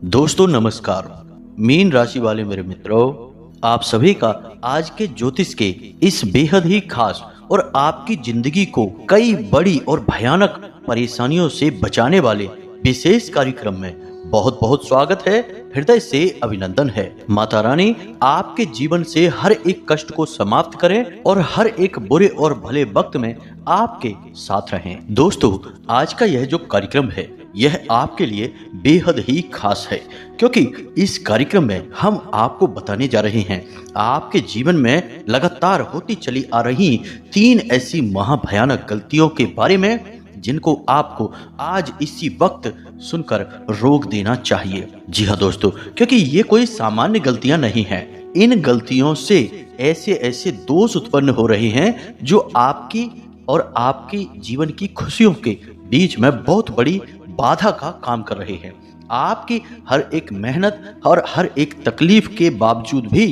दोस्तों नमस्कार। मीन राशि वाले मेरे मित्रों, आप सभी का आज के ज्योतिष के इस बेहद ही खास और आपकी जिंदगी को कई बड़ी और भयानक परेशानियों से बचाने वाले विशेष कार्यक्रम में बहुत बहुत स्वागत है। हृदय से अभिनंदन है। माता रानी आपके जीवन से हर एक कष्ट को समाप्त करें और हर एक बुरे और भले वक्त में आपके साथ रहें। दोस्तों, आज का यह जो कार्यक्रम है यह आपके लिए बेहद ही खास है, क्योंकि इस कार्यक्रम में हम आपको बताने जा रहे हैं आपके जीवन में लगातार होती चली आ रही 3 ऐसी महाभयानक गलतियों के बारे में जिनको आपको आज इसी वक्त सुनकर रोक देना चाहिए। जी हाँ दोस्तों, क्योंकि ये कोई सामान्य गलतियां नहीं हैं। इन गलतियों से ऐसे ऐसे दोष उत्पन्न हो रहे हैं जो आपकी और आपकी जीवन की खुशियों के बीच में बहुत बड़ी बाधा का काम कर रहे हैं। आपकी हर एक मेहनत और हर एक तकलीफ के बावजूद भी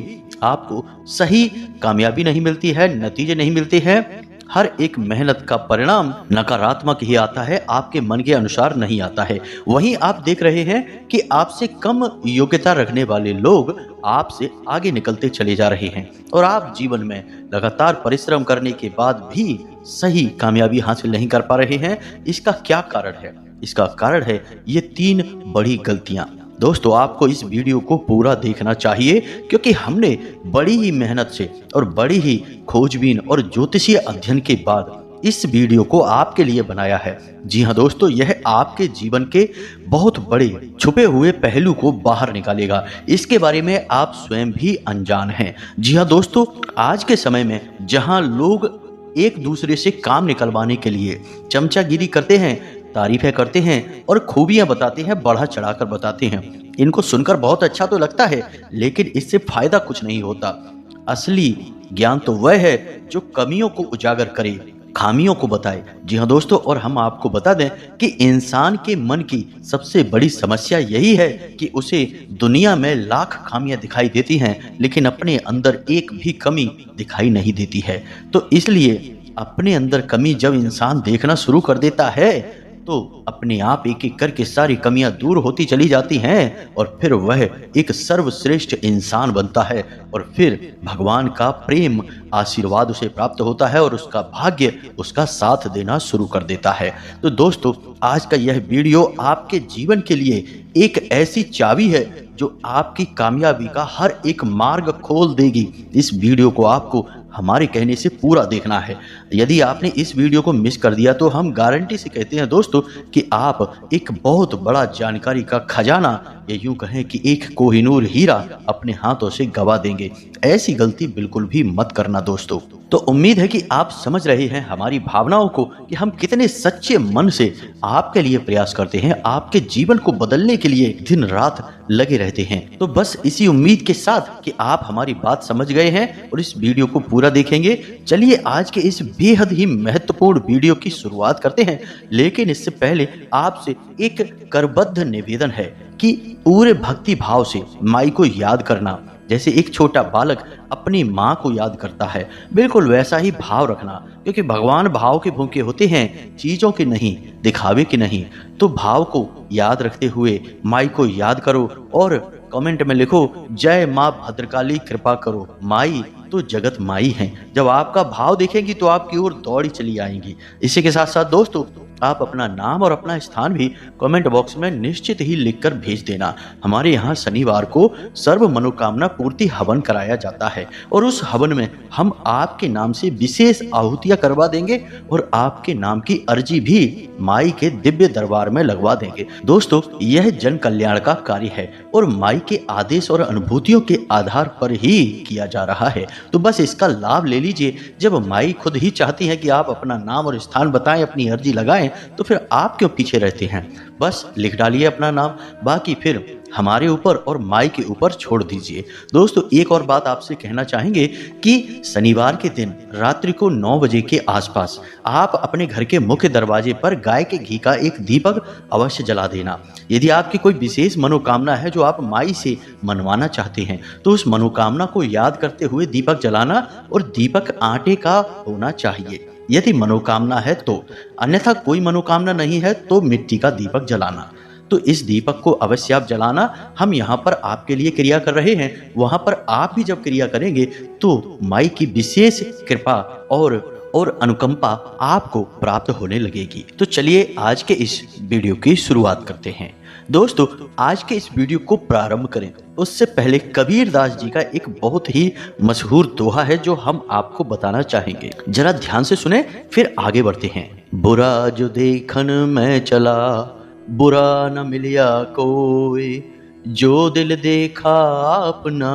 आपको सही कामयाबी नहीं मिलती है, नतीजे नहीं मिलते हैं। हर एक मेहनत का परिणाम नकारात्मक ही आता है, आपके मन के अनुसार नहीं आता है। वहीं आप देख रहे हैं कि आपसे कम योग्यता रखने वाले लोग आपसे आगे निकलते चले जा रहे हैं और आप जीवन में लगातार परिश्रम करने के बाद भी सही कामयाबी हासिल नहीं कर पा रहे हैं। इसका क्या कारण है? इसका कारण है ये 3 बड़ी गलतियां। दोस्तों, आपको इस वीडियो को पूरा देखना चाहिए, क्योंकि हमने बड़ी ही मेहनत से और बड़ी ही खोजबीन और ज्योतिषीय अध्ययन के बाद इस वीडियो को आपके लिए बनाया है। जी हाँ दोस्तों, यह आपके जीवन के बहुत बड़े छुपे हुए पहलू को बाहर निकालेगा। इसके बारे में आप स्वयं भी अनजान हैं। जी हाँ दोस्तों, आज के समय में जहाँ लोग एक दूसरे से काम निकलवाने के लिए चमचागिरी करते हैं, तारीफें करते हैं और खूबियां बताते हैं, बढ़ा चढ़ाकर बताते हैं, इनको सुनकर बहुत अच्छा तो लगता है, लेकिन इससे फायदा कुछ नहीं होता। असली ज्ञान तो वह है जो कमियों को उजागर करे, खामियों को बताए। जी हाँ दोस्तों, और हम आपको बता दें कि इंसान के मन की सबसे बड़ी समस्या यही है कि उसे दुनिया में लाख खामियां दिखाई देती हैं, लेकिन अपने अंदर एक भी कमी दिखाई नहीं देती है। तो इसलिए अपने अंदर कमी जब इंसान देखना शुरू कर देता है तो अपने आप एक एक करके सारी कमियां दूर होती चली जाती हैं और फिर वह एक सर्वश्रेष्ठ इंसान बनता है और फिर भगवान का प्रेम आशीर्वाद उसे प्राप्त होता है और उसका भाग्य उसका साथ देना शुरू कर देता है। तो दोस्तों, आज का यह वीडियो आपके जीवन के लिए एक ऐसी चाबी है जो आपकी कामयाबी का हर एक मार्ग खोल देगी। इस वीडियो को आपको हमारे कहने से पूरा देखना है। यदि आपने इस वीडियो को मिस कर दिया तो हम गारंटी से कहते हैं दोस्तों कि आप एक बहुत बड़ा जानकारी का खजाना, या यूं कहें कि एक कोहिनूर हीरा अपने हाथों से गवा देंगे। ऐसी गलती बिल्कुल भी मत करना दोस्तों। तो उम्मीद है कि आप समझ रहे हैं हमारी भावनाओं को कि हम कितने सच्चे मन से आपके लिए प्रयास करते हैं, आपके जीवन को बदलने के लिए दिन रात लगे रहते हैं। तो बस इसी उम्मीद के साथ कि आप हमारी बात समझ गए हैं और इस वीडियो को पूरा देखेंगे, चलिए आज के इस बेहद ही महत्वपूर्ण वीडियो की शुरुआत करते हैं। लेकिन इससे पहले आपसे एक करबद्ध निवेदन है कि पूरे भक्ति भाव से माई को याद करना, जैसे एक छोटा बालक अपनी माँ को याद करता है, बिल्कुल वैसा ही भाव रखना, क्योंकि भगवान भाव के भूखे होते हैं, चीजों के नहीं, दिखावे के नहीं। तो भाव को याद रखते हुए माई को याद करो और कमेंट में लिखो, जय माँ भद्रकाली कृपा करो, माई तो जगत माई हैं। जब आपका भाव देखेंगी तो आपकी ओर दौड़ी चली आएंगी। इसी के साथ साथ दोस्तों, आप अपना नाम और अपना स्थान भी कमेंट बॉक्स में निश्चित ही लिखकर भेज देना। हमारे यहाँ शनिवार को सर्व मनोकामना पूर्ति हवन कराया जाता है और उस हवन में हम आपके नाम से विशेष आहुतियां करवा देंगे और आपके नाम की अर्जी भी माई के दिव्य दरबार में लगवा देंगे। दोस्तों, यह जन कल्याण का कार्य है और माई के आदेश और अनुभूतियों के आधार पर ही किया जा रहा है। तो बस इसका लाभ ले लीजिए। जब माई खुद ही चाहती है कि आप अपना नाम और स्थान बताएं, अपनी अर्जी लगाएं, तो फिर आप क्यों पीछे रहते हैं? बस लिख डालिए अपना नाम, बाकी फिर हमारे ऊपर और माई के ऊपर छोड़ दीजिए। दोस्तों, एक और बात आपसे कहना चाहेंगे कि शनिवार के दिन रात्रि को 9 बजे के आसपास आप अपने घर के मुख्य दरवाजे पर गाय के घी का एक दीपक अवश्य जला देना। यदि आपकी कोई विशेष मनोकामना है जो आप माई से मनवाना चाहते हैं, तो उस मनोकामना को याद करते हुए दीपक जलाना और दीपक आटे का होना चाहिए यदि मनोकामना है तो। अन्यथा कोई मनोकामना नहीं है तो मिट्टी का दीपक जलाना। तो इस दीपक को अवश्य आप जलाना। हम यहाँ पर आपके लिए क्रिया कर रहे हैं, वहां पर आप भी जब क्रिया करेंगे तो माई की विशेष कृपा और अनुकंपा आपको प्राप्त होने लगेगी। तो चलिए आज के इस वीडियो की शुरुआत करते हैं। दोस्तों, आज के इस वीडियो को प्रारंभ करें उससे पहले कबीर दास जी का एक बहुत ही मशहूर दोहा है जो हम आपको बताना चाहेंगे। जरा ध्यान से सुने, फिर आगे बढ़ते हैं। बुरा जो देखन मैं चला, बुरा न मिलिया कोई, जो दिल देखा अपना,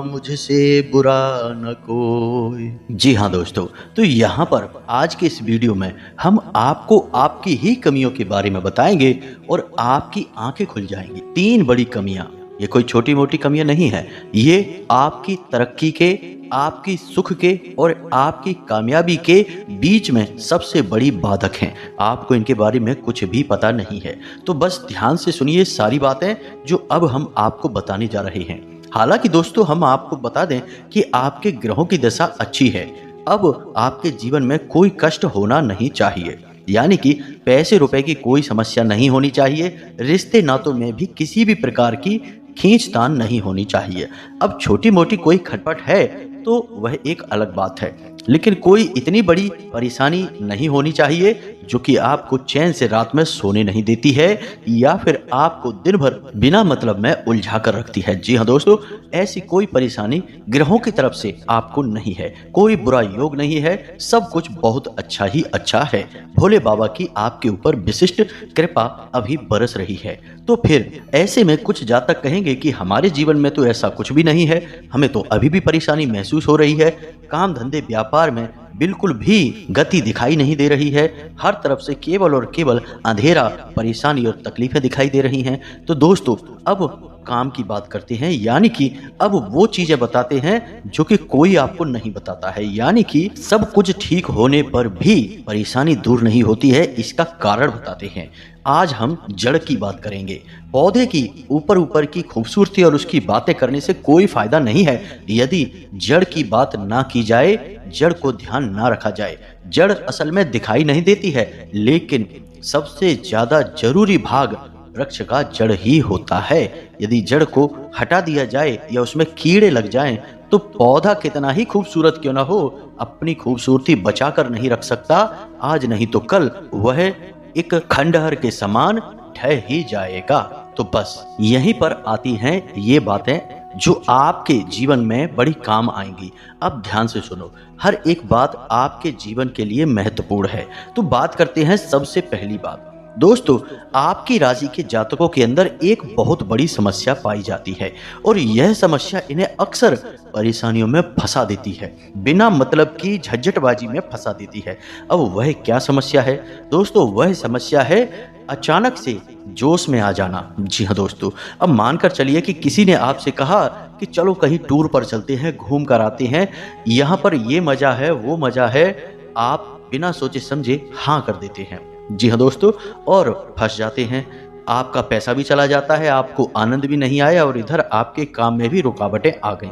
मुझसे बुरा न कोई। जी हाँ दोस्तों, तो यहाँ पर आज के इस वीडियो में हम आपको आपकी ही कमियों के बारे में बताएंगे और आपकी आंखें खुल जाएंगी। 3 बड़ी कमियां, ये कोई छोटी मोटी कमियां नहीं है, ये आपकी तरक्की के, आपकी सुख के और आपकी कामयाबी के बीच में सबसे बड़ी बाधक हैं। आपको इनके बारे में कुछ भी पता नहीं है, तो बस ध्यान से सुनिए सारी बातें जो अब हम आपको बताने जा रहे हैं। हालांकि दोस्तों, हम आपको बता दें कि आपके ग्रहों की दशा अच्छी है। अब आपके जीवन में कोई कष्ट होना नहीं चाहिए, यानी कि पैसे रुपए की कोई समस्या नहीं होनी चाहिए। रिश्ते नातों में भी किसी भी प्रकार की खींचतान नहीं होनी चाहिए। अब छोटी मोटी कोई खटपट है तो वह एक अलग बात है, लेकिन कोई इतनी बड़ी परेशानी नहीं होनी चाहिए जो कि आपको चैन से रात में सोने नहीं देती है या फिर आपको दिन भर बिना मतलब में उलझा कर रखती है। जी हाँ दोस्तों, ऐसी कोई परेशानी ग्रहों की तरफ से आपको नहीं है, कोई बुरा योग नहीं है, सब कुछ बहुत अच्छा ही अच्छा है। भोले बाबा की आपके ऊपर विशिष्ट कृपा अभी बरस रही है। तो फिर ऐसे में कुछ जातक कहेंगे कि हमारे जीवन में तो ऐसा कुछ भी नहीं है, हमें तो अभी भी परेशानी महसूस हो रही है, काम धंधे व्यापार में बिल्कुल भी गति दिखाई नहीं दे रही है, हर तरफ से केवल और केवल अंधेरा, परेशानी और तकलीफें दिखाई दे रही हैं। तो दोस्तों, अब काम की बात करते हैं, यानी कि अब वो चीजें बताते हैं जो कि कोई आपको नहीं बताता है। यानी कि सब कुछ ठीक होने पर भी परेशानी दूर नहीं होती है, इसका कारण बताते हैं। आज हम जड़ की बात करेंगे। पौधे की ऊपर ऊपर की खूबसूरती और उसकी बातें करने से कोई फायदा नहीं है यदि जड़ की बात ना की जाए, जड़ को ध्यान ना रखा जाए। जड़ असल में दिखाई नहीं देती है, लेकिन सबसे ज्यादा जरूरी भाग वृक्ष का जड़ ही होता है। यदि जड़ को हटा दिया जाए या उसमें कीड़े लग जाएं, तो पौधा कितना ही खूबसूरत क्यों ना हो, अपनी खूबसूरती बचा कर नहीं रख सकता। आज नहीं तो कल वह एक खंडहर के समान ढह ही जाएगा। तो बस यहीं पर आती हैं ये बातें जो आपके जीवन में बड़ी काम आएंगी। अब ध्यान से सुनो, हर एक बात आपके जीवन के लिए महत्वपूर्ण है। तो बात करते हैं सबसे पहली बात। दोस्तों, आपकी राशि के जातकों के अंदर एक बहुत बड़ी समस्या पाई जाती है और यह समस्या इन्हें अक्सर परेशानियों में फंसा देती है, बिना मतलब की झंझटबाजी में फंसा देती है। अब वह क्या समस्या है दोस्तों? वह समस्या है अचानक से जोश में आ जाना। जी हाँ दोस्तों, अब मानकर चलिए कि किसी ने आपसे कहा कि चलो कहीं टूर पर चलते हैं, घूम कर आते हैं, यहाँ पर ये मजा है वो मजा है, आप बिना सोचे समझे हाँ कर देते हैं। जी हाँ दोस्तों, और फंस जाते हैं। आपका पैसा भी चला जाता है, आपको आनंद भी नहीं आया और इधर आपके काम में भी रुकावटें आ गई।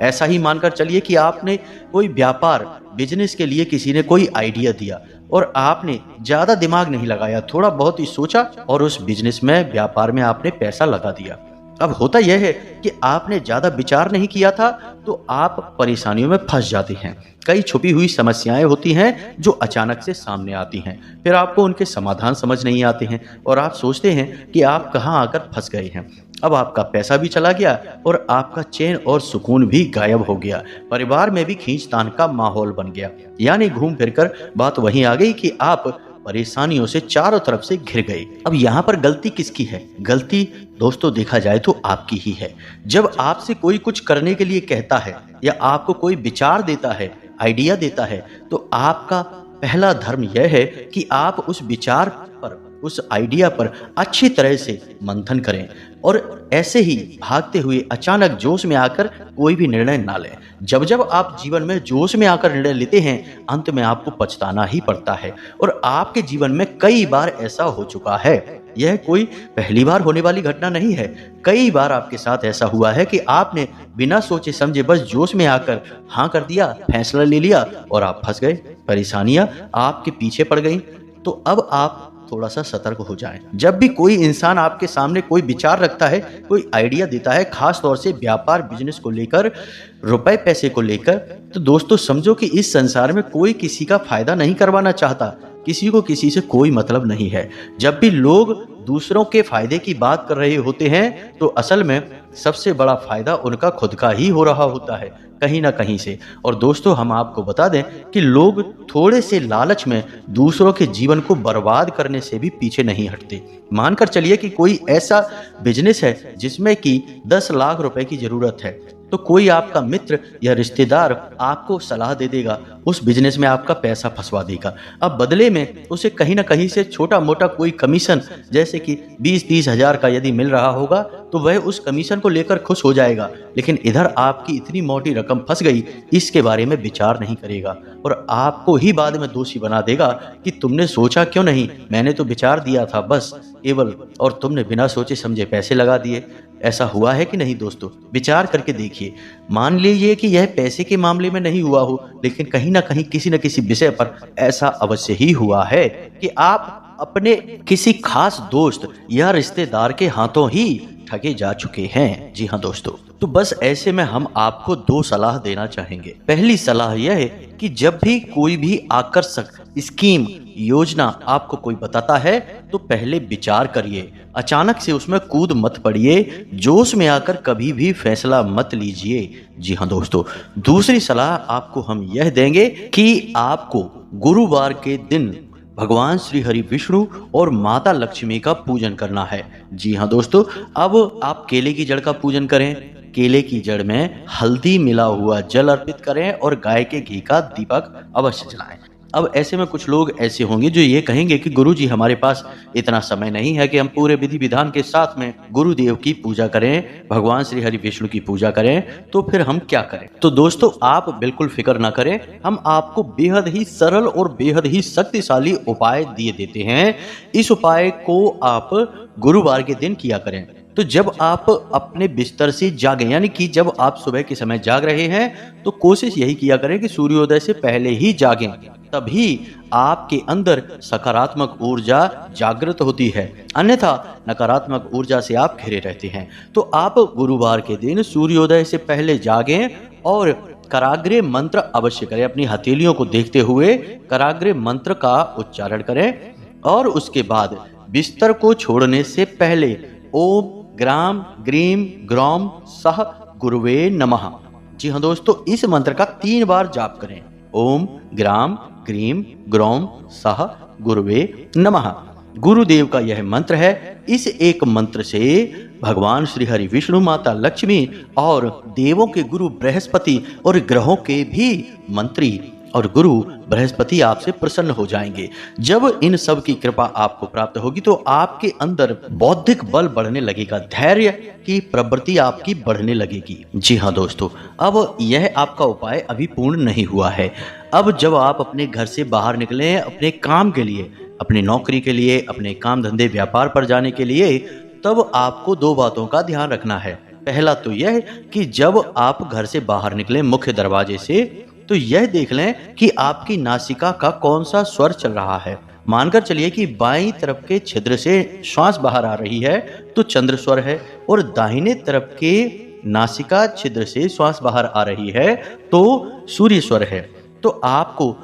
ऐसा ही मानकर चलिए कि आपने कोई व्यापार बिजनेस के लिए किसी ने कोई आइडिया दिया और आपने ज्यादा दिमाग नहीं लगाया, थोड़ा बहुत ही सोचा और उस बिजनेस में, व्यापार में आपने पैसा लगा दिया। अब होता यह है कि आपने ज्यादा विचार नहीं किया था तो आप परेशानियों में फंस जाते हैं। कई छुपी हुई समस्याएं होती हैं जो अचानक से सामने आती हैं, फिर आपको उनके समाधान समझ नहीं आते हैं और आप सोचते हैं कि आप कहां आकर फंस गए हैं। अब आपका पैसा भी चला गया और आपका चैन और सुकून भी गायब हो गया। परिवार में भी खींचतान का माहौल बन गया। यानी घूम फिरकर बात वहीं आ गई कि आप परेशानियों से चारों तरफ से घिर गए। अब यहाँ पर गलती किसकी है? गलती दोस्तों देखा जाए तो आपकी ही है। जब आपसे कोई कुछ करने के लिए कहता है या आपको कोई विचार देता है, आइडिया देता है, तो आपका पहला धर्म यह है कि आप उस विचार पर, उस आइडिया पर अच्छी तरह से मंथन करें और ऐसे ही भागते हुए अचानक जोश में आकर कोई भी निर्णय ना लें। जब जब आप जीवन में जोश में आकर निर्णय लेते हैं, अंत में आपको पछताना ही पड़ता है और आपके जीवन में कई बार ऐसा हो चुका है। यह कोई पहली बार होने वाली घटना नहीं है। कई बार आपके साथ ऐसा हुआ है कि आपने बिना सोचे समझे बस जोश में आकर हाँ कर दिया, फैसला ले लिया और आप फंस गए। परेशानियां आपके पीछे पड़ गई। तो अब आप थोड़ा सा सतर्क हो जाएं। जब भी कोई इंसान आपके सामने कोई विचार रखता है, कोई आइडिया देता है, खास तौर से व्यापार बिजनेस को लेकर, रुपए पैसे को लेकर, तो दोस्तों समझो कि इस संसार में कोई किसी का फायदा नहीं करवाना चाहता, किसी को किसी से कोई मतलब नहीं है। जब भी लोग दूसरों के फायदे की बात कर रहे होते हैं तो असल में सबसे बड़ा फायदा उनका खुद का ही हो रहा होता है कहीं ना कहीं से। और दोस्तों हम आपको बता दें कि लोग थोड़े से लालच में दूसरों के जीवन को बर्बाद करने से भी पीछे नहीं हटते। मानकर चलिए कि कोई ऐसा बिजनेस है जिसमें कि 10 लाख रुपए की जरूरत है, तो कोई आपका मित्र या रिश्तेदार आपको सलाह दे देगा, उस बिजनेस में आपका पैसा फंसवा देगा। अब बदले में उसे कहीं ना कहीं से छोटा मोटा कोई कमीशन, जैसे कि 20-30 हजार का यदि मिल रहा होगा तो वह उस कमीशन को लेकर खुश हो जाएगा, लेकिन इधर आपकी इतनी मोटी रकम फंस गई इसके बारे में विचार नहीं करेगा और आपको ही बाद में दोषी बना देगा कि तुमने सोचा क्यों नहीं, मैंने तो विचार दिया था बस केवल, और तुमने बिना सोचे समझे पैसे लगा दिए। ऐसा हुआ है कि नहीं दोस्तों? विचार करके देखिए। मान लीजिए कि यह पैसे के मामले में नहीं हुआ हो, लेकिन कहीं ना कहीं किसी न किसी विषय पर ऐसा अवश्य ही हुआ है कि आप अपने किसी खास दोस्त या रिश्तेदार के हाथों ही ठगे जा चुके हैं। जी हाँ दोस्तों, तो बस ऐसे में हम आपको 2 सलाह देना चाहेंगे। पहली सलाह यह है कि जब भी कोई भी आकर्षक स्कीम, योजना आपको कोई बताता है तो पहले विचार करिए, अचानक से उसमें कूद मत पड़िए, जोश में आकर कभी भी फैसला मत लीजिए। जी हाँ दोस्तों, दूसरी सलाह आपको हम यह देंगे कि आपको गुरुवार के दिन भगवान श्री हरि विष्णु और माता लक्ष्मी का पूजन करना है। जी हाँ दोस्तों, अब आप केले की जड़ का पूजन करें, केले की जड़ में हल्दी मिला हुआ जल अर्पित करें और गाय के घी का दीपक अवश्य जलाएं। अब ऐसे में कुछ लोग ऐसे होंगे जो ये कहेंगे कि गुरुजी हमारे पास इतना समय नहीं है कि हम पूरे विधि विधान के साथ में गुरुदेव की पूजा करें, भगवान श्री हरि विष्णु की पूजा करें, तो फिर हम क्या करें? तो दोस्तों आप बिल्कुल फिक्र ना करें, हम आपको बेहद ही सरल और बेहद ही शक्तिशाली उपाय दिए देते हैं। इस उपाय को आप गुरुवार के दिन किया करें। तो जब आप अपने बिस्तर से जागें, यानी कि जब आप सुबह के समय जाग रहे हैं तो कोशिश यही किया करें कि सूर्योदय से पहले ही जागें, तभी आपके अंदर सकारात्मक ऊर्जा जागृत होती है, अन्यथा नकारात्मक ऊर्जा से आप घिरे रहते हैं। तो आप गुरुवार के दिन सूर्योदय से पहले जागें और कराग्रे मंत्र अवश्य करें। अपनी हथेलियों को देखते हुए कराग्रे मंत्र का उच्चारण करें और उसके बाद बिस्तर को छोड़ने से पहले ओम ग्राम ग्रीम ग्रौम सह गुरुवे नमः, जी हाँ दोस्तों, इस मंत्र का 3 बार जाप करें। ओम ग्राम ग्रीम ग्रौम सह गुरुवे नमः गुरुदेव का यह मंत्र है। इस एक मंत्र से भगवान श्री हरि विष्णु, माता लक्ष्मी और देवों के गुरु बृहस्पति और ग्रहों के भी मंत्री और गुरु बृहस्पति आपसे प्रसन्न हो जाएंगे। जब इन सब की कृपा आपको प्राप्त होगी तो आपके अंदर बौद्धिक बल बढ़ने लगेगा, धैर्य की प्रवृत्ति आपकी बढ़ने लगेगी। जी हाँ दोस्तों, अब यह आपका उपाय अभी पूर्ण नहीं हुआ है। अब जब आप अपने घर से बाहर निकले अपने काम के लिए, अपनी नौकरी के लिए, अपने काम धंधे व्यापार पर जाने के लिए, तब आपको 2 बातों का ध्यान रखना है। पहला तो यह कि जब आप घर से बाहर निकले मुख्य दरवाजे से, तो यह देख लें कि आपकी नासिका का कौन सा स्वर चल रहा है। मानकर चलिए कि बाईं तरफ के छिद्र से श्वास बाहर आ रही है तो चंद्र स्वर है, और दाहिने तरफ के नासिका छिद्र से श्वास बाहर आ रही है तो सूर्य स्वर है। तो आपको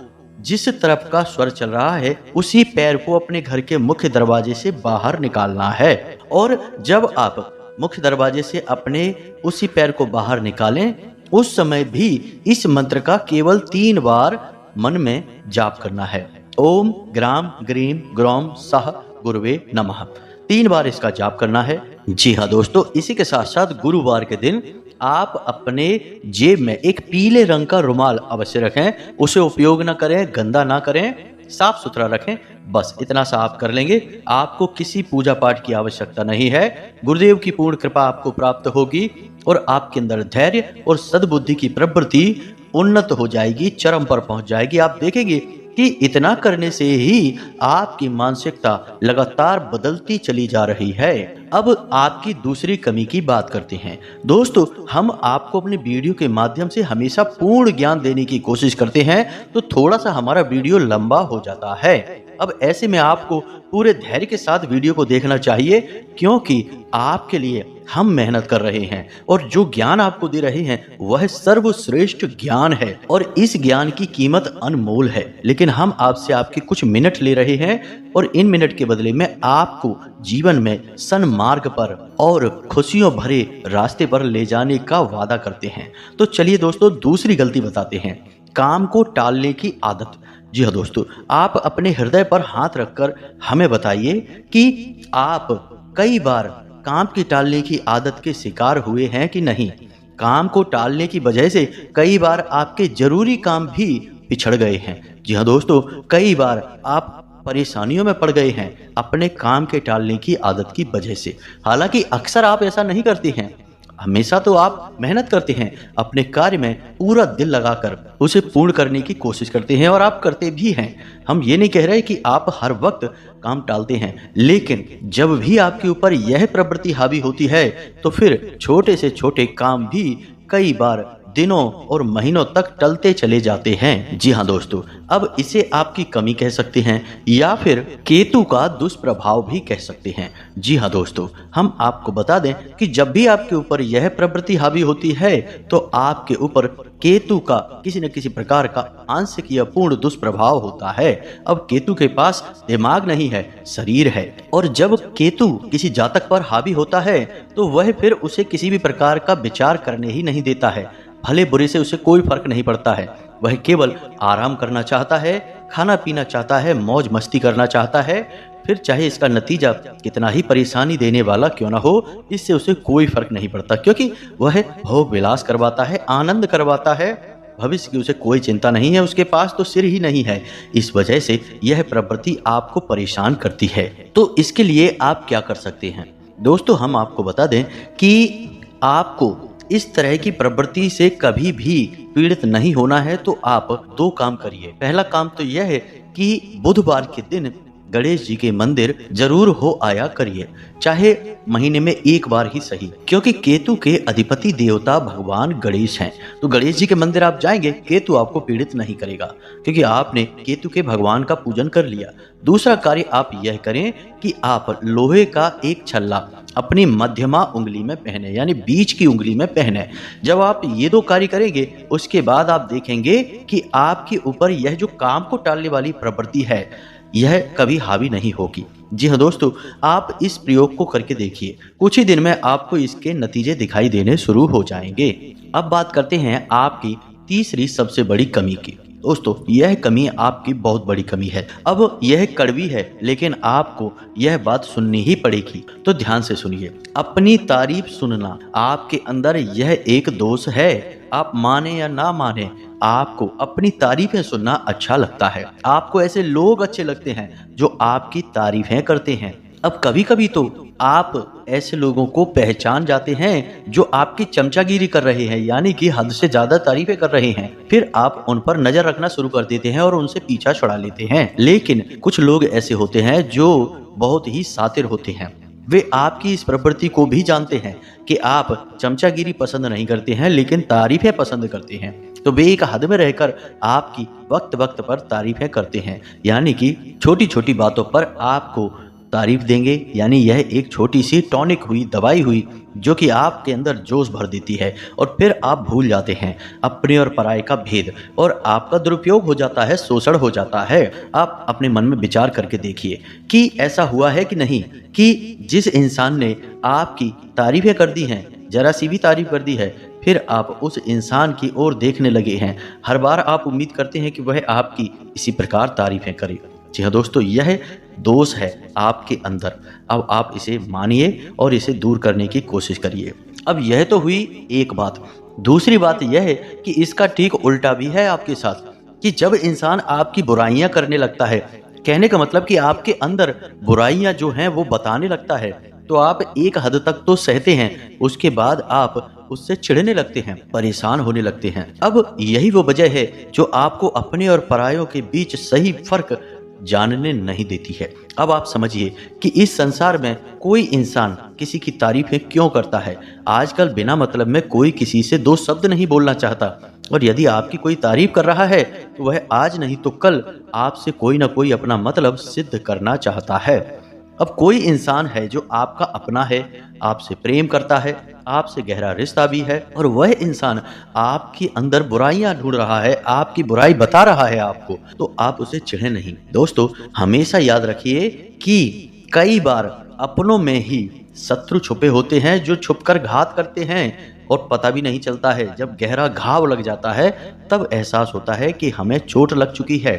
जिस तरफ का स्वर चल रहा है उसी पैर को अपने घर के मुख्य दरवाजे से बाहर निकालना है, और जब आप मुख्य दरवाजे से अपने उसी पैर को बाहर निकालें उस समय भी इस मंत्र का केवल 3 बार मन में जाप करना है। ओम ग्राम ग्रीम ग्रौम सह गुरुवे नमः 3 बार इसका जाप करना है। जी हाँ दोस्तों, इसी के साथ साथ गुरुवार के दिन आप अपने जेब में एक पीले रंग का रुमाल अवश्य रखें। उसे उपयोग ना करें, गंदा ना करें, साफ सुथरा रखें। बस इतना सा आप कर लेंगे, आपको किसी पूजा पाठ की आवश्यकता नहीं है। गुरुदेव की पूर्ण कृपा आपको प्राप्त होगी और आपके अंदर धैर्य और सद्बुद्धि की प्रवृत्ति उन्नत हो जाएगी, चरम पर पहुंच जाएगी। आप देखेंगे कि इतना करने से ही आपकी मानसिकता लगातार बदलती चली जा रही है। अब आपकी दूसरी कमी की बात करते हैं। दोस्तों, हम आपको अपने वीडियो के माध्यम से हमेशा पूर्ण ज्ञान देने की कोशिश करते हैं, तो थोड़ा सा हमारा वीडियो लंबा हो जाता है। अब ऐसे में आपको पूरे धैर्य के साथ वीडियो को देखना चाहिए, क्योंकि आपके लिए हम मेहनत कर रहे हैं और जो ज्ञान आपको दे रहे हैं वह सर्वश्रेष्ठ ज्ञान है और इस ज्ञान की कीमत अनमोल है। लेकिन हम आपसे आपके कुछ मिनट ले रहे हैं और इन मिनट के बदले में आपको जीवन में सन्मार्ग पर और खुशियों भरे रास्ते पर ले जाने का वादा करते हैं। तो चलिए दोस्तों, दूसरी गलती बताते हैं, काम को टालने की आदत। जी हाँ दोस्तों, आप अपने हृदय पर हाथ रखकर हमें बताइए कि आप कई बार काम की टालने की आदत के शिकार हुए हैं कि नहीं। काम को टालने की वजह से कई बार आपके जरूरी काम भी पिछड़ गए हैं। जी हाँ दोस्तों, कई बार आप परेशानियों में पड़ गए हैं अपने काम के टालने की आदत की वजह से। हालांकि अक्सर आप ऐसा नहीं करते हैं, हमेशा तो आप मेहनत करते हैं, अपने कार्य में पूरा दिल लगाकर उसे पूर्ण करने की कोशिश करते हैं और आप करते भी हैं। हम ये नहीं कह रहे कि आप हर वक्त काम टालते हैं, लेकिन जब भी आपके ऊपर यह प्रवृत्ति हावी होती है तो फिर छोटे से छोटे काम भी कई बार दिनों और महीनों तक टलते चले जाते हैं। जी हाँ दोस्तों, अब इसे आपकी कमी कह सकते हैं या फिर केतु का दुष्प्रभाव भी कह सकते हैं। जी हाँ दोस्तों, हम आपको बता दें कि जब भी आपके ऊपर यह प्रवृत्ति हावी होती है तो आपके ऊपर केतु का किसी न किसी प्रकार का आंशिक या पूर्ण दुष्प्रभाव होता है। अब केतु के पास दिमाग नहीं है, शरीर है, और जब केतु किसी जातक पर हावी होता है तो वह फिर उसे किसी भी प्रकार का विचार करने ही नहीं देता है। भले बुरे से उसे कोई फर्क नहीं पड़ता है, वह केवल आराम करना चाहता है, खाना पीना चाहता है, मौज मस्ती करना चाहता है। फिर चाहे इसका नतीजा कितना ही परेशानी देने वाला क्यों ना हो, इससे उसे कोई फर्क नहीं पड़ता, क्योंकि वह भोग विलास करवाता है, आनंद करवाता है। भविष्य की उसे कोई चिंता नहीं है, उसके पास तो सिर ही नहीं है। इस वजह से यह प्रवृत्ति आपको परेशान करती है। तो इसके लिए आप क्या कर सकते हैं दोस्तों, हम आपको बता दें कि आपको इस तरह की प्रवृत्ति से कभी भी पीड़ित नहीं होना है तो आप दो काम करिए। पहला काम तो यह है कि बुधवार के दिन गणेश जी के मंदिर जरूर हो आया करिए, चाहे महीने में एक बार ही सही, क्योंकि केतु के अधिपति देवता भगवान गणेश हैं। तो गणेश जी के मंदिर आप जाएंगे, केतु आपको पीड़ित नहीं करेगा, क्योंकि आपने केतु के भगवान का पूजन कर लिया। दूसरा कार्य आप यह करें कि आप लोहे का एक छल्ला अपनी मध्यमा उंगली में पहने, यानी बीच की उंगली में पहने। जब आप ये दो कार्य करेंगे, उसके बाद आप देखेंगे कि आपके ऊपर यह जो काम को टालने वाली प्रवृत्ति है यह कभी हावी नहीं होगी। जी हाँ दोस्तों, आप इस प्रयोग को करके देखिए, कुछ ही दिन में आपको इसके नतीजे दिखाई देने शुरू हो जाएंगे। अब बात करते हैं आपकी तीसरी सबसे बड़ी कमी की। दोस्तों, यह कमी आपकी बहुत बड़ी कमी है। अब यह कड़वी है, लेकिन आपको यह बात सुननी ही पड़ेगी, तो ध्यान से सुनिए। अपनी तारीफ सुनना आपके अंदर यह एक दोष है। आप माने या ना माने, आपको अपनी तारीफें सुनना अच्छा लगता है। आपको ऐसे लोग अच्छे लगते हैं जो आपकी तारीफें करते हैं। अब कभी कभी तो आप ऐसे लोगों को पहचान जाते हैं जो आपकी चमचागिरी कर रहे हैं, यानी कि हद से ज्यादा तारीफें कर रहे हैं। फिर आप उन पर नजर रखना शुरू कर देते हैं और उनसे पीछा छुड़ा लेते हैं। लेकिन कुछ लोग ऐसे होते हैं जो बहुत ही शातिर होते हैं। वे आपकी इस प्रवृत्ति को भी जानते हैं कि आप चमचागिरी पसंद नहीं करते हैं, लेकिन तारीफें पसंद करते हैं। तो वे एक हद में रहकर आपकी वक्त वक्त पर तारीफें करते हैं, यानी कि छोटी छोटी बातों पर आपको तारीफ देंगे। यानी यह एक छोटी सी टॉनिक हुई, दवाई हुई, जो कि आपके अंदर जोश भर देती है और फिर आप भूल जाते हैं अपने और पराये का भेद और आपका दुरुपयोग हो जाता है, शोषण हो जाता है। आप अपने मन में विचार करके देखिए कि ऐसा हुआ है कि नहीं, कि जिस इंसान ने आपकी तारीफें कर दी हैं, जरा सी भी तारीफ कर दी है, फिर आप उस इंसान की ओर देखने लगे हैं। हर बार आप उम्मीद करते हैं कि वह आपकी इसी प्रकार तारीफें करे। जी हाँ दोस्तों, यह दोष है आपके अंदर। अब आप इसे मानिए और इसे दूर करने की कोशिश करिए। अब यह तो हुई एक बात। दूसरी बात यह है कि इसका ठीक उल्टा भी है आपके साथ, कि जब इंसान आपकी बुराइयां करने लगता है, कहने का मतलब कि आपके अंदर बुराइयां जो हैं वो बताने लगता है, तो आप एक हद तक तो सहते हैं, उसके बाद आप उससे चिढ़ने लगते हैं, परेशान होने लगते हैं। अब यही वो वजह है जो आपको अपने और परायों के बीच सही फर्क जानने नहीं देती है। अब आप समझिए कि इस संसार में कोई इंसान किसी की तारीफें क्यों करता है। आजकल बिना मतलब में कोई किसी से दो शब्द नहीं बोलना चाहता। और यदि आपकी कोई तारीफ कर रहा है तो वह आज नहीं तो कल आपसे कोई ना कोई अपना मतलब सिद्ध करना चाहता है। अब कोई इंसान है जो आपका अपना है, आपसे प्रेम करता है, आपसे गहरा रिश्ता भी है, और वह इंसान आपके अंदर बुराइयां ढूंढ रहा है, आपकी बुराई बता रहा है आपको, तो आप उसे चिढ़े नहीं। दोस्तों, हमेशा याद रखिए कि कई बार अपनों में ही शत्रु छुपे होते हैं जो छुपकर घात करते हैं और पता भी नहीं चलता है। जब गहरा घाव लग जाता है तब एहसास होता है कि हमें चोट लग चुकी है।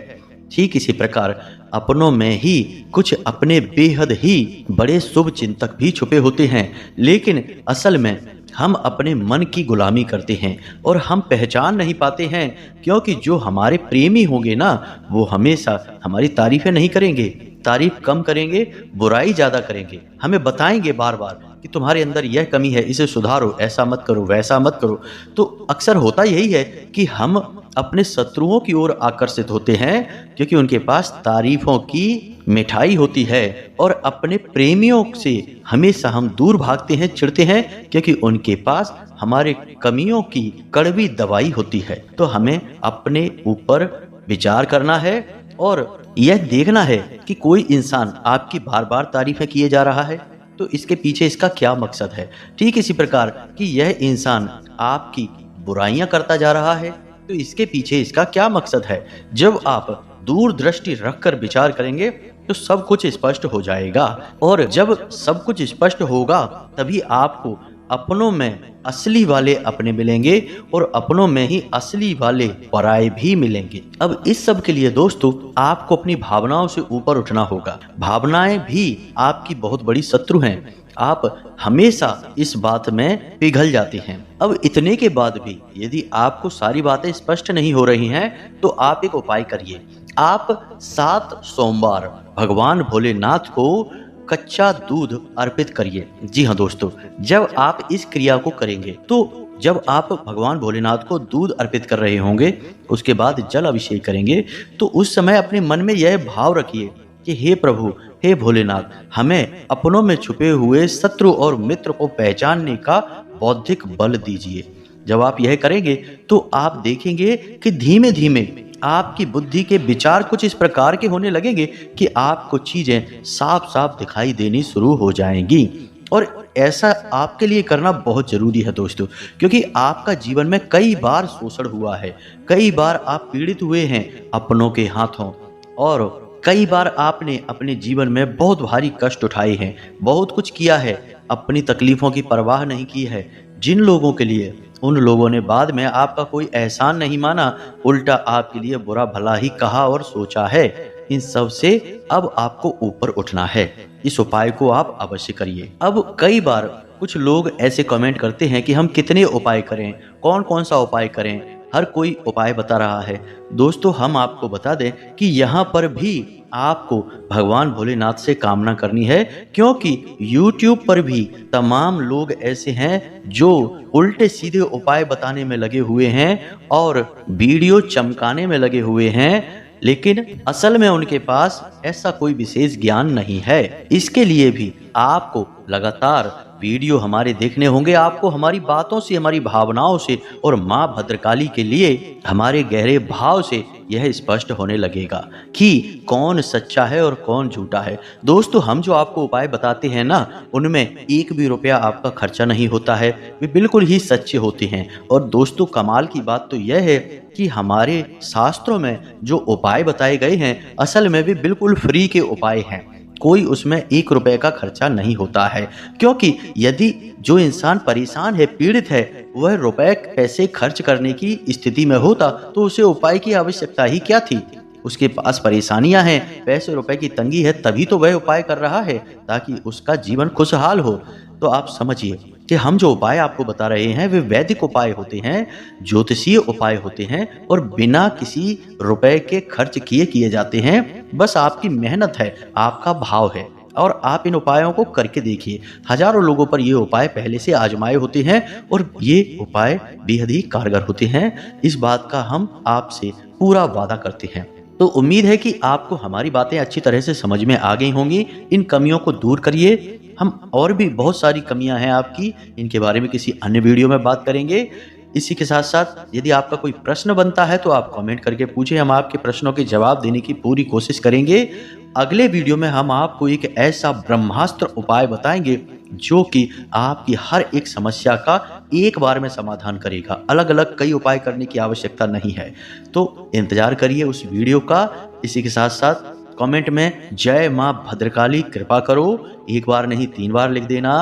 ठीक इसी प्रकार अपनों में ही कुछ अपने बेहद ही बड़े शुभ चिंतक भी छुपे होते हैं, लेकिन असल में हम अपने मन की गुलामी करते हैं और हम पहचान नहीं पाते हैं, क्योंकि जो हमारे प्रेमी होंगे ना, वो हमेशा हमारी तारीफें नहीं करेंगे, तारीफ कम करेंगे, बुराई ज्यादा करेंगे, हमें बताएंगे बार बार कि तुम्हारे अंदर यह कमी है, इसे सुधारो, ऐसा मत करो, वैसा मत करो। तो अक्सर होता यही है कि हम अपने शत्रुओं की ओर आकर्षित होते हैं, क्योंकि उनके पास तारीफों की मिठाई होती है, और अपने प्रेमियों से हमेशा हम दूर भागते हैं, चिढ़ते हैं, क्योंकि उनके पास हमारे कमियों की कड़वी दवाई होती है। तो हमें अपने ऊपर विचार करना है और यह देखना है कि कोई इंसान आपकी बार बार तारीफें किए जा रहा है तो इसके पीछे इसका क्या मकसद है। ठीक इसी प्रकार कि यह इंसान आपकी बुराइयां करता जा रहा है तो इसके पीछे इसका क्या मकसद है। जब आप दूरदृष्टि रखकर विचार करेंगे तो सब कुछ स्पष्ट हो जाएगा, और जब सब कुछ स्पष्ट होगा तभी आपको अपनों में असली वाले अपने मिलेंगे और अपनों में ही असली वाले पराये भी मिलेंगे। अब इस सब के लिए दोस्तों आपको अपनी भावनाओं से ऊपर उठना होगा। भावनाएं भी आपकी बहुत बड़ी शत्रु हैं, आप हमेशा इस बात में पिघल जाते हैं। अब इतने के बाद भी यदि आपको सारी बातें स्पष्ट नहीं हो रही हैं तो आप एक उपाय करिए। आप 7 सोमवार भगवान भोलेनाथ को कच्चा दूध अर्पित करिए। जी हाँ दोस्तों, जब आप इस क्रिया को करेंगे तो जब आप भगवान भोलेनाथ को दूध अर्पित कर रहे होंगे, उसके बाद जल अभिषेक करेंगे, तो उस समय अपने मन में यह भाव रखिए कि हे प्रभु, हे भोलेनाथ, हमें अपनों में छुपे हुए शत्रु और मित्र को पहचानने का बौद्धिक बल दीजिए। जब आप यह करेंगे तो आप देखेंगे कि धीमे धीमे आपकी बुद्धि के विचार कुछ इस प्रकार के होने लगेंगे कि आपको चीजें साफ साफ दिखाई देनी शुरू हो जाएंगी। और ऐसा आपके लिए करना बहुत जरूरी है दोस्तों, क्योंकि आपका जीवन में कई बार शोषण हुआ है, कई बार आप पीड़ित हुए हैं अपनों के हाथों, और कई बार आपने अपने जीवन में बहुत भारी कष्ट उठाए हैं, बहुत कुछ किया है, अपनी तकलीफों की परवाह नहीं की है। जिन लोगों के लिए उन लोगों ने बाद में आपका कोई एहसान नहीं माना, उल्टा आपके लिए बुरा भला ही कहा और सोचा है। इन सब से अब आपको ऊपर उठना है। इस उपाय को आप अवश्य करिए। अब कई बार कुछ लोग ऐसे कमेंट करते हैं कि हम कितने उपाय करें, कौन कौन सा उपाय करें, हर कोई उपाय बता रहा है। दोस्तों, हम आपको बता दें कि यहाँ पर भी आपको भगवान भोलेनाथ से कामना करनी है, क्योंकि YouTube पर भी तमाम लोग ऐसे हैं जो उल्टे सीधे उपाय बताने में लगे हुए हैं और वीडियो चमकाने में लगे हुए हैं, लेकिन असल में उनके पास ऐसा कोई विशेष ज्ञान नहीं है। इसके लिए भी आपको लगातार वीडियो हमारे देखने होंगे, आपको हमारी बातों से, हमारी भावनाओं से और माँ भद्रकाली के लिए हमारे गहरे भाव से यह स्पष्ट होने लगेगा कि कौन सच्चा है और कौन झूठा है। दोस्तों, हम जो आपको उपाय बताते हैं ना, उनमें एक भी रुपया आपका खर्चा नहीं होता है, वे बिल्कुल ही सच्चे होते हैं। और दोस्तों, कमाल की बात तो यह है कि हमारे शास्त्रों में जो उपाय बताए गए हैं, असल में भी बिल्कुल फ्री के उपाय हैं, कोई उसमें 1 रुपए का खर्चा नहीं होता है। क्योंकि यदि जो इंसान परेशान है, पीड़ित है, वह रुपए पैसे खर्च करने की स्थिति में होता तो उसे उपाय की आवश्यकता ही क्या थी। उसके पास परेशानियां हैं, पैसे रुपए की तंगी है, तभी तो वह उपाय कर रहा है ताकि उसका जीवन खुशहाल हो। तो आप समझिए कि हम जो उपाय आपको बता रहे हैं वे वैदिक उपाय होते हैं, ज्योतिषीय उपाय होते हैं और बिना किसी रुपए के खर्च किए जाते हैं। बस आपकी मेहनत है, आपका भाव है, और आप इन उपायों को करके देखिए। हजारों लोगों पर ये उपाय पहले से आजमाए होते हैं और ये उपाय बेहद ही कारगर होते हैं। इस बात का हम आपसे पूरा वादा करते हैं। तो उम्मीद है कि आपको हमारी बातें अच्छी तरह से समझ में आ गई होंगी। इन कमियों को दूर करिए। हम और भी बहुत सारी कमियां हैं आपकी, इनके बारे में किसी अन्य वीडियो में बात करेंगे। इसी के साथ साथ यदि आपका कोई प्रश्न बनता है तो आप कमेंट करके पूछें, हम आपके प्रश्नों के जवाब देने की पूरी कोशिश करेंगे। अगले वीडियो में हम आपको एक ऐसा ब्रह्मास्त्र उपाय बताएंगे जो कि आपकी हर एक समस्या का एक बार में समाधान करेगा। अलग अलग कई उपाय करने की आवश्यकता नहीं है, तो इंतजार करिए उस वीडियो का। इसी के साथ साथ कमेंट में जय मां भद्रकाली कृपा करो एक बार नहीं 3 बार लिख देना।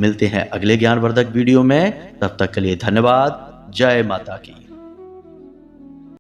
मिलते हैं अगले ज्ञानवर्धक वीडियो में, तब तक के लिए धन्यवाद। जय माता की।